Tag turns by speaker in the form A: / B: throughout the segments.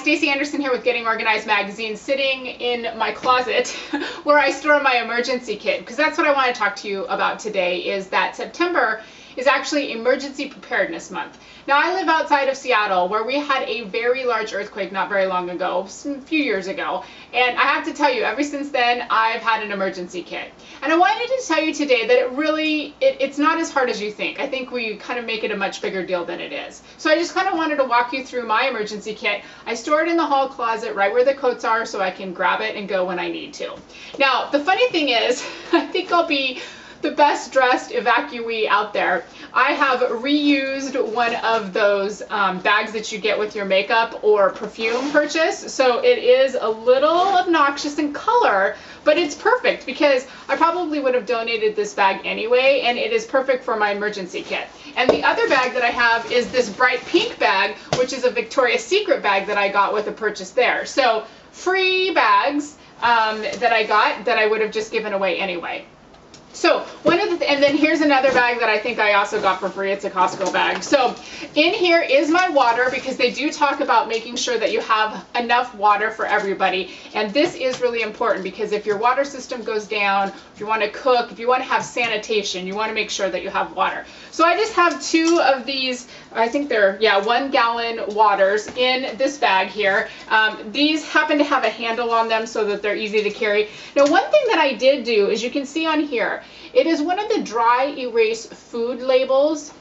A: Stacey Anderson here with Getting Organized Magazine, sitting in my closet where I store my emergency kit, because that's what I want to talk to you about today, is that September is actually Emergency Preparedness Month. Now, I live outside of Seattle, where we had a very large earthquake not very long ago, a few years ago, and I have to tell you, ever since then, I've had an emergency kit. And I wanted to tell you today that it's not as hard as you think. I think we kind of make it a much bigger deal than it is. So I just kind of wanted to walk you through my emergency kit. I store it in the hall closet right where the coats are so I can grab it and go when I need to. Now, the funny thing is, I think I'll be the best dressed evacuee out there. I have reused one of those bags that you get with your makeup or perfume purchase. So it is a little obnoxious in color, but it's perfect because I probably would have donated this bag anyway, and it is perfect for my emergency kit. And the other bag that I have is this bright pink bag, which is a Victoria's Secret bag that I got with a purchase there. So free bags that I got that I would have just given away anyway. So and then here's another bag that I think I also got for free. It's a Costco bag. So in here is my water, because they do talk about making sure that you have enough water for everybody. And this is really important, because if your water system goes down, if you want to cook, if you want to have sanitation, you want to make sure that you have water. So I just have two of these, I think they're, 1 gallon waters in this bag here. These happen to have a handle on them so that they're easy to carry. Now, one thing that I did do is, you can see on here, it is one of the dry erase food labels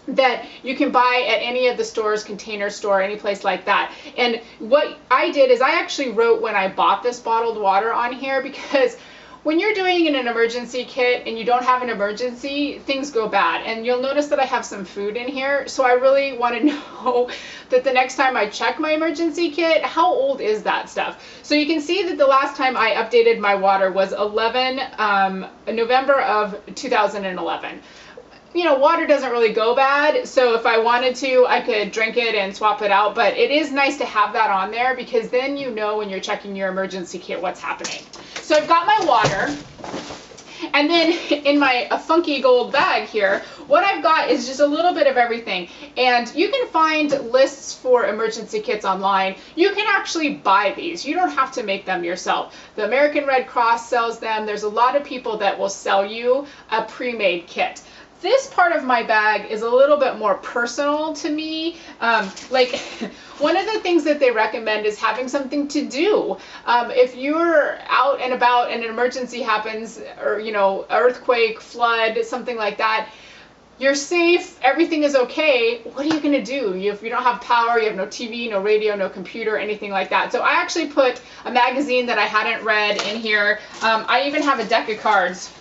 A: that you can buy at any of the stores, Container Store, any place like that. And what I did is I actually wrote when I bought this bottled water on here, because when you're doing an emergency kit and you don't have an emergency, things go bad. And you'll notice that I have some food in here. So I really want to know that the next time I check my emergency kit, how old is that stuff? So you can see that the last time I updated my water was November of 2011. You know, water doesn't really go bad, so if I wanted to, I could drink it and swap it out, but it is nice to have that on there, because then you know when you're checking your emergency kit what's happening. So I've got my water, and then in my funky gold bag here, what I've got is just a little bit of everything. And you can find lists for emergency kits online. You can actually buy these. You don't have to make them yourself. The American Red Cross sells them. There's a lot of people that will sell you a pre-made kit. This part of my bag is a little bit more personal to me. Like, one of the things that they recommend is having something to do. If you're out and about and an emergency happens, or, you know, earthquake, flood, something like that, you're safe, everything is okay, what are you going to do? If you don't have power, you have no TV, no radio, no computer, anything like that. So I actually put a magazine that I hadn't read in here. I even have a deck of cards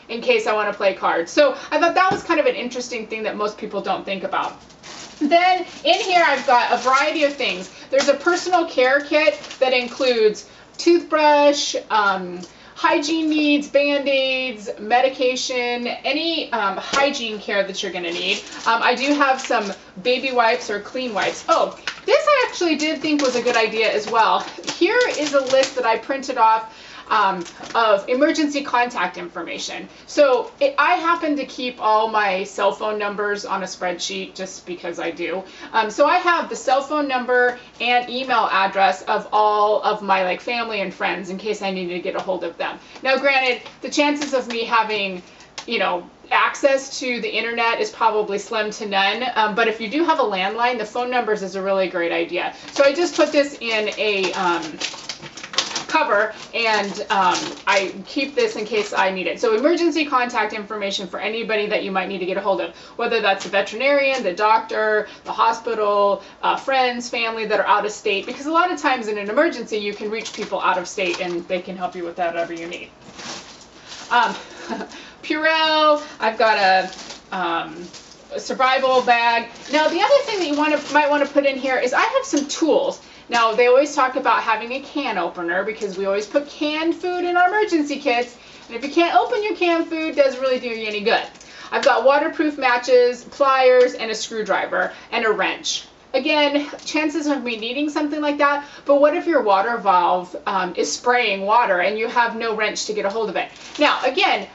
A: in case I want to play cards. So I thought that was kind of an interesting thing that most people don't think about. Then in here I've got a variety of things. There's a personal care kit that includes toothbrush, hygiene needs, Band-Aids, medication, any hygiene care that you're going to need. I do have some baby wipes or clean wipes. Oh, this I actually did think was a good idea as well. Here is a list that I printed off of emergency contact information. So I happen to keep all my cell phone numbers on a spreadsheet just because I do. So I have the cell phone number and email address of all of my family and friends in case I needed to get a hold of them. Now, granted, the chances of me having, you know, access to the internet is probably slim to none, but if you do have a landline, the phone numbers is a really great idea. So I just put this in a cover, and I keep this in case I need it. So emergency contact information for anybody that you might need to get a hold of, whether that's the veterinarian, the doctor, the hospital, friends, family that are out of state, because a lot of times in an emergency you can reach people out of state and they can help you with whatever you need. Purell, I've got a survival bag. Now, the other thing that you might want to put in here is I have some tools. Now, they always talk about having a can opener, because we always put canned food in our emergency kits, and if you can't open your canned food, it doesn't really do you any good. I've got waterproof matches, pliers, and a screwdriver, and a wrench. Again, chances of me needing something like that, but what if your water valve is spraying water and you have no wrench to get a hold of it? Now, again,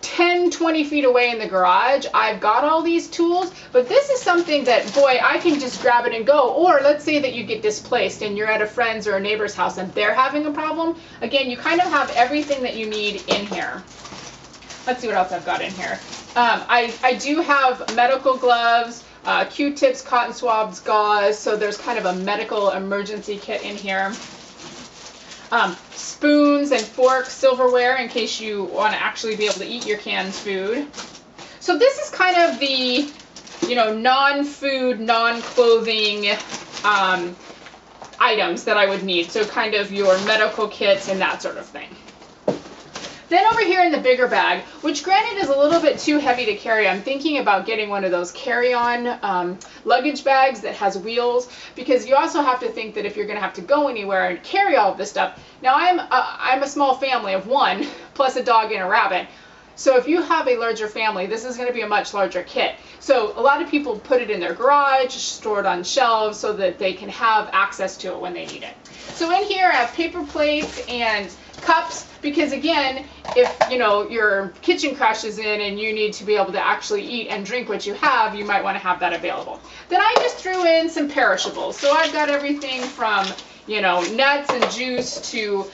A: 10, 20 feet away in the garage, I've got all these tools, but this is something that, boy, I can just grab it and go. Or let's say that you get displaced and you're at a friend's or a neighbor's house and they're having a problem. Again, you kind of have everything that you need in here. Let's see what else I've got in here. I do have medical gloves, Q-tips, cotton swabs, gauze, so there's kind of a medical emergency kit in here. Spoons and forks, silverware, in case you want to actually be able to eat your canned food. So this is kind of the, you know, non-food, non-clothing items that I would need. So kind of your medical kits and that sort of thing. Then over here in the bigger bag, which granted is a little bit too heavy to carry, I'm thinking about getting one of those carry-on luggage bags that has wheels, because you also have to think that if you're going to have to go anywhere and carry all of this stuff. Now I'm a small family of one, plus a dog and a rabbit. So if you have a larger family, this is going to be a much larger kit. So a lot of people put it in their garage, store it on shelves so that they can have access to it when they need it. So in here I have paper plates and cups, because again, if you know your kitchen crashes in and you need to be able to actually eat and drink what you have, you might want to have that available. Then I just threw in some perishables. So I've got everything from, you know, nuts and juice to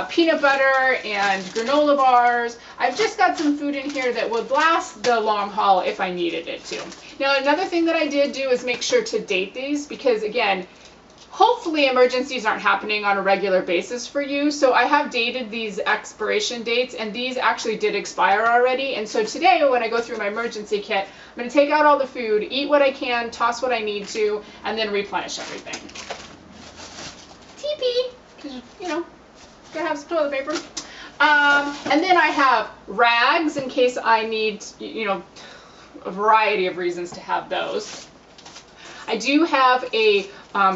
A: peanut butter and granola bars. I've just got some food in here that would last the long haul if I needed it to. Now another thing that I did do is make sure to date these, because again, hopefully emergencies aren't happening on a regular basis for you. So I have dated these expiration dates, and these actually did expire already. And so today when I go through my emergency kit, I'm going to take out all the food, eat what I can, toss what I need to, and then replenish everything. TP, because, you know, gotta have some toilet paper. And then I have rags in case I need, you know, a variety of reasons to have those. I do have a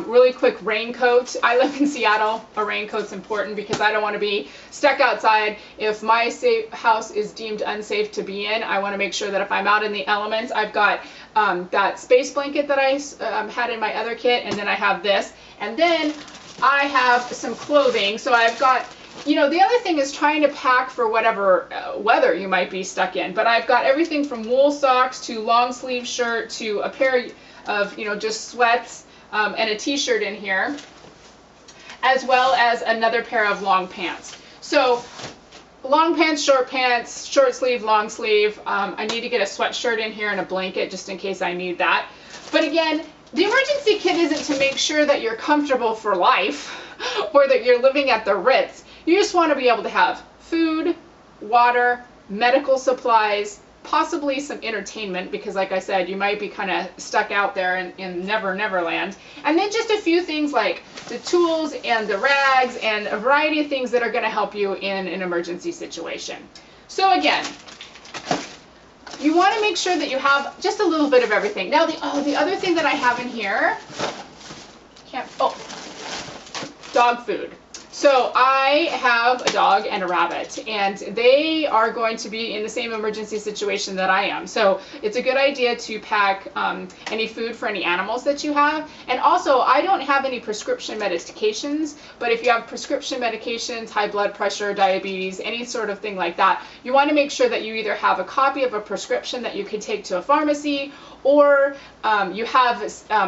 A: really quick raincoat. I live in Seattle. A raincoat's important because I don't want to be stuck outside. If my house is deemed unsafe to be in, I want to make sure that if I'm out in the elements, I've got that space blanket that I had in my other kit, and then I have this. And then I have some clothing. So I've got, you know, the other thing is trying to pack for whatever weather you might be stuck in. But I've got everything from wool socks to long sleeve shirt to a pair of, you know, just sweats and a t-shirt in here, as well as another pair of long pants. So long pants, short sleeve, long sleeve. I need to get a sweatshirt in here and a blanket just in case I need that. But again, the emergency kit isn't to make sure that you're comfortable for life or that you're living at the Ritz. You just want to be able to have food, water, medical supplies, possibly some entertainment, because like I said, you might be kind of stuck out there in Never Land. And then just a few things like the tools and the rags and a variety of things that are going to help you in an emergency situation. So again, you want to make sure that you have just a little bit of everything. Now the other thing that I have in here, dog food. So I have a dog and a rabbit, and they are going to be in the same emergency situation that I am. So it's a good idea to pack any food for any animals that you have. And also, I don't have any prescription medications, but if you have prescription medications, high blood pressure, diabetes, any sort of thing like that, you want to make sure that you either have a copy of a prescription that you could take to a pharmacy, or you have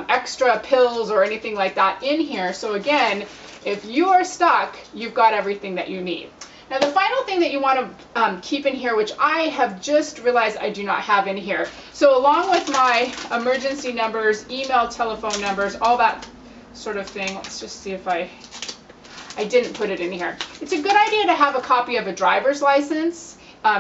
A: extra pills or anything like that in here. So again, if you are stuck, you've got everything that you need. Now the final thing that you want to keep in here, which I have just realized I do not have in here. So along with my emergency numbers, email, telephone numbers, all that sort of thing. Let's just see if I didn't put it in here. It's a good idea to have a copy of a driver's license,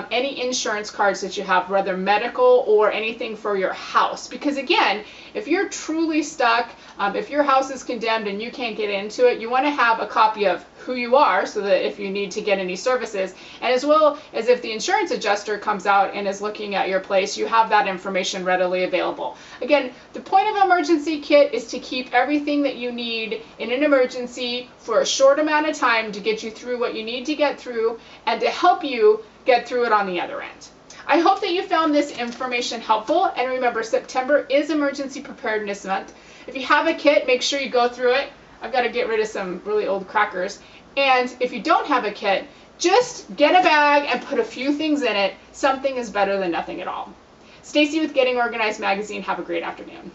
A: any insurance cards that you have, whether medical or anything for your house. Because again, if you're truly stuck, if your house is condemned and you can't get into it, you want to have a copy of who you are so that if you need to get any services, and as well as if the insurance adjuster comes out and is looking at your place, you have that information readily available. Again, the point of emergency kit is to keep everything that you need in an emergency for a short amount of time to get you through what you need to get through and to help you get through it on the other end. I hope that you found this information helpful, and remember, September is Emergency Preparedness Month. If you have a kit, make sure you go through it. I've got to get rid of some really old crackers. And if you don't have a kit, Just get a bag and put a few things in it. Something is better than nothing at all. Stacy with Getting Organized Magazine. Have a great afternoon.